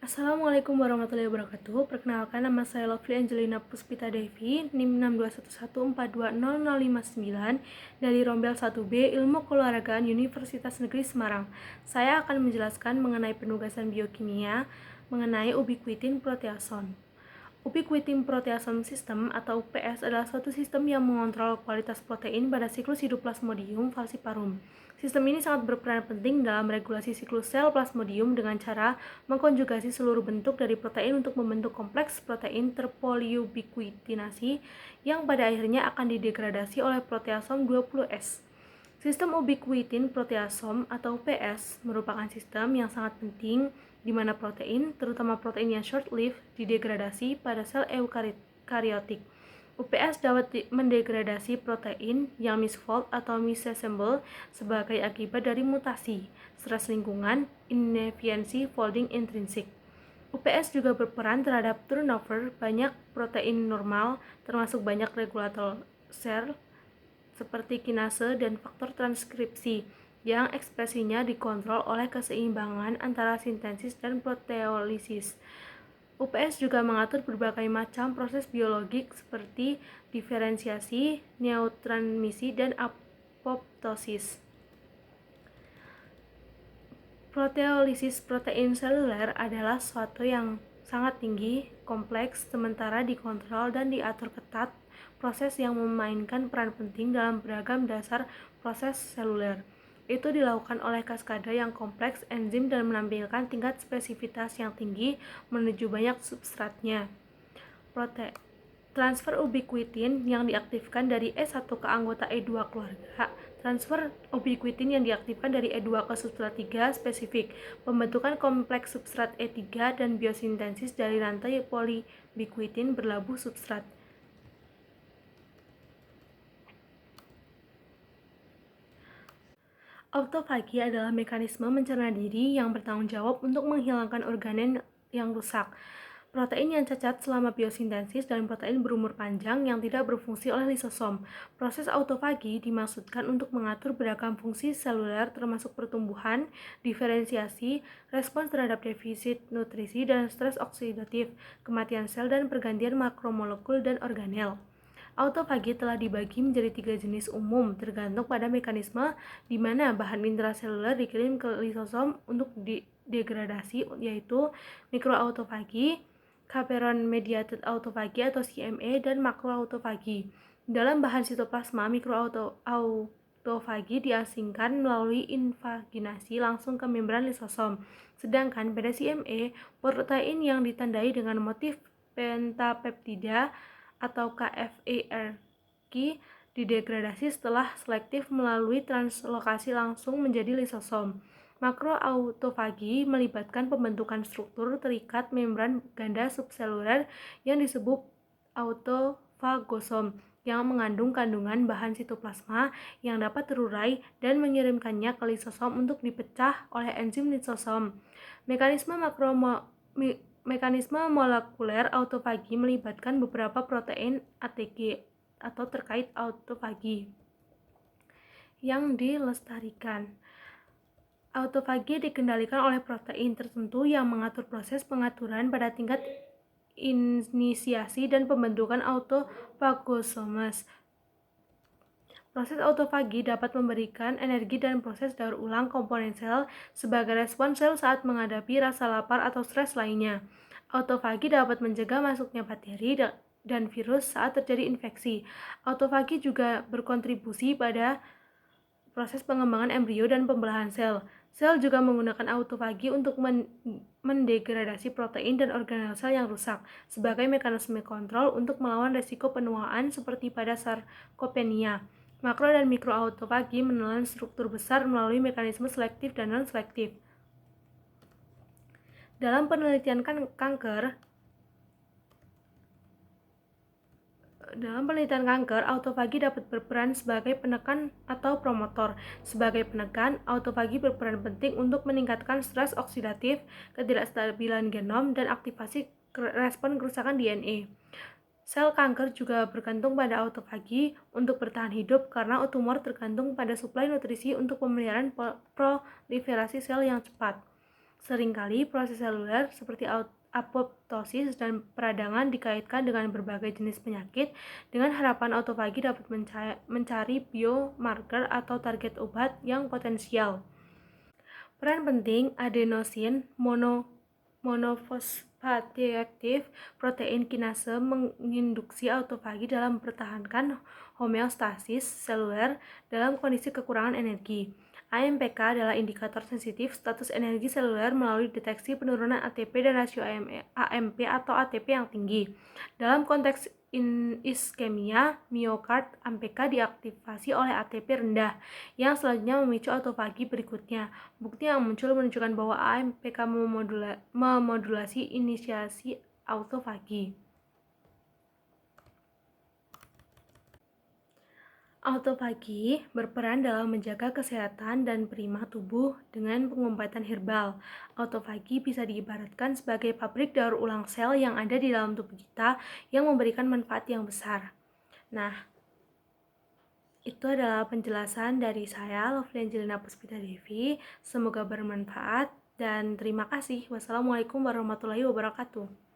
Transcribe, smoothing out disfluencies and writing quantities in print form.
Assalamualaikum warahmatullahi wabarakatuh. Perkenalkan, nama saya Lovely Angelina Puspita Devi, NIM 6211420059 dari Rombel 1B Ilmu Keolahragaan Universitas Negeri Semarang. Saya akan menjelaskan mengenai penugasan biokimia mengenai ubiquitin proteasom. Ubiquitin proteasome system atau UPS adalah suatu sistem yang mengontrol kualitas protein pada siklus hidup Plasmodium falciparum. Sistem ini sangat berperan penting dalam regulasi siklus sel Plasmodium dengan cara mengkonjugasi seluruh bentuk dari protein untuk membentuk kompleks protein terpoliubiquitinasi yang pada akhirnya akan didegradasi oleh proteasom 20S. Sistem ubiquitin proteasom atau PS merupakan sistem yang sangat penting di mana protein, terutama protein yang short-lived, didegradasi pada sel eukariotik. UPS dapat mendegradasi protein yang misfold atau misassemble sebagai akibat dari mutasi, stres lingkungan, inefisiensi folding intrinsik. UPS juga berperan terhadap turnover banyak protein normal, termasuk banyak regulator sel seperti kinase dan faktor transkripsi yang ekspresinya dikontrol oleh keseimbangan antara sintesis dan proteolisis. UPS juga mengatur berbagai macam proses biologik seperti diferensiasi, neurotransmisi, dan apoptosis. Proteolisis protein seluler adalah suatu yang sangat tinggi, kompleks, sementara dikontrol dan diatur ketat, proses yang memainkan peran penting dalam beragam dasar proses seluler. Itu dilakukan oleh kaskade yang kompleks enzim dan menampilkan tingkat spesifitas yang tinggi menuju banyak substratnya. Transfer ubiquitin yang diaktifkan dari E1 ke anggota E2 keluarga. Transfer ubiquitin yang diaktifkan dari E2 ke substrat 3 spesifik. Pembentukan kompleks substrat E3 dan biosintesis dari rantai polyubiquitin berlabuh substrat. Autofagi adalah mekanisme mencerna diri yang bertanggung jawab untuk menghilangkan organen yang rusak, protein yang cacat selama biosintesis, dan protein berumur panjang yang tidak berfungsi oleh lisosom. Proses autofagi dimaksudkan untuk mengatur beragam fungsi seluler termasuk pertumbuhan, diferensiasi, respons terhadap defisit nutrisi dan stres oksidatif, kematian sel, dan pergantian makromolekul dan organel. Autofagi telah dibagi menjadi 3 jenis umum tergantung pada mekanisme di mana bahan intraseluler dikirim ke lisosom untuk degradasi, yaitu mikroautofagi, chaperone mediated autofagi atau CMA, dan makroautofagi. Dalam bahan sitoplasma, mikroautofagi diasingkan melalui invaginasi langsung ke membran lisosom. Sedangkan pada CMA, protein yang ditandai dengan motif pentapeptida atau KFARQ didegradasi setelah selektif melalui translokasi langsung menjadi lisosom. Makroautofagi melibatkan pembentukan struktur terikat membran ganda subseluler yang disebut autofagosom yang mengandung kandungan bahan sitoplasma yang dapat terurai dan mengirimkannya ke lisosom untuk dipecah oleh enzim lisosom. Mekanisme molekuler autofagi melibatkan beberapa protein ATG atau terkait autofagi yang dilestarikan. Autofagi dikendalikan oleh protein tertentu yang mengatur proses pengaturan pada tingkat inisiasi dan pembentukan autofagosomes. Proses autofagi dapat memberikan energi dan proses daur ulang komponen sel sebagai respons sel saat menghadapi rasa lapar atau stres lainnya. Autofagi dapat mencegah masuknya bakteri dan virus saat terjadi infeksi. Autofagi juga berkontribusi pada proses pengembangan embrio dan pembelahan sel. Sel juga menggunakan autofagi untuk mendegradasi protein dan organel sel yang rusak sebagai mekanisme kontrol untuk melawan resiko penuaan seperti pada sarkopenia. Makro dan mikroautofagi menelan struktur besar melalui mekanisme selektif dan non-selektif. Dalam penelitian kanker, autofagi dapat berperan sebagai penekan atau promotor. Sebagai penekan, autofagi berperan penting untuk meningkatkan stres oksidatif, ketidakstabilan genom, dan aktivasi respon kerusakan DNA. Sel kanker juga bergantung pada autofagi untuk bertahan hidup karena tumor tergantung pada suplai nutrisi untuk pemeliharaan proliferasi sel yang cepat. Seringkali proses seluler seperti apoptosis dan peradangan dikaitkan dengan berbagai jenis penyakit dengan harapan autofagi dapat mencari biomarker atau target obat yang potensial. Peran penting adenosin monofosfateaktif protein kinase menginduksi autofagi dalam mempertahankan homeostasis seluler dalam kondisi kekurangan energi. AMPK adalah indikator sensitif status energi seluler melalui deteksi penurunan ATP dan rasio AMP atau ATP yang tinggi. Dalam konteks iskemia miokard, AMPK diaktifasi oleh ATP rendah yang selanjutnya memicu autofagi berikutnya. Bukti yang muncul menunjukkan bahwa AMPK memodulasi inisiasi autofagi. Autofagi berperan dalam menjaga kesehatan dan prima tubuh dengan pengobatan herbal. Autofagi bisa diibaratkan sebagai pabrik daur ulang sel yang ada di dalam tubuh kita yang memberikan manfaat yang besar. Nah, itu adalah penjelasan dari saya, Lovely Angelina Puspita Devi. Semoga bermanfaat dan terima kasih. Wassalamualaikum warahmatullahi wabarakatuh.